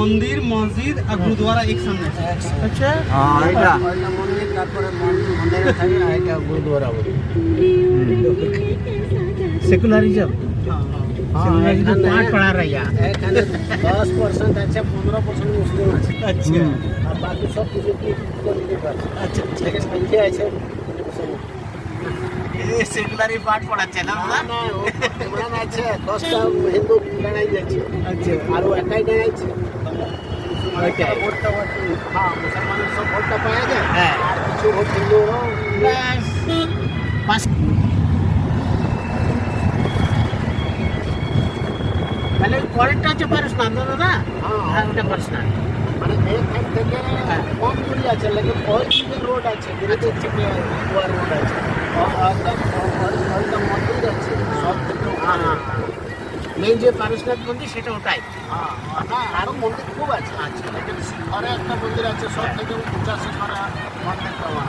मंदिर मस्जिद और गुरुद्वारा एक सामने अच्छा हाँ এটা মন্দির তারপরে মন্দিরে থাকে আর এটা গুরুদ্বারা বলে सेकुलरिज्म সেকুলারিজম পাঠ পড়া রয়া এখানে 10% আছে 15% মুসলিম আছে अच्छा আর বাকি সব কিছু কি করে আছে अच्छा লেকিন সংখ্যা আছে ये सेकुलरी पाठ पढ़ाচ্ছে না না না ইমান আছে 10টা হিন্দু গানাই যাচ্ছে अच्छा আর ও একাই গানাইছে ভোটটা হ্যাঁ মুসলমানের সব ভোটটা পাওয়া যায় হ্যাঁ আর কিছু ভোট হিন্দু बस पास पहले পরেরটা হচ্ছে পারসনাথ দাদা হ্যাঁ ওটা পারসনাথ মানে এখান থেকে কম দূরে আছে লেকিন ওই দিকে রোড আছে ধীরে থেকে গোয়া রোড আছে একদম মন্দির আছে সব কিছু হ্যাঁ মেন যে পারসনাথ মন্দির সেটা ওটাই হ্যাঁ আরও মন্দির খুব আছে আচ্ছা লেকিন ঘরে একটা মন্দির আছে সব থেকে 50 ঘরে মন্দির পাওয়া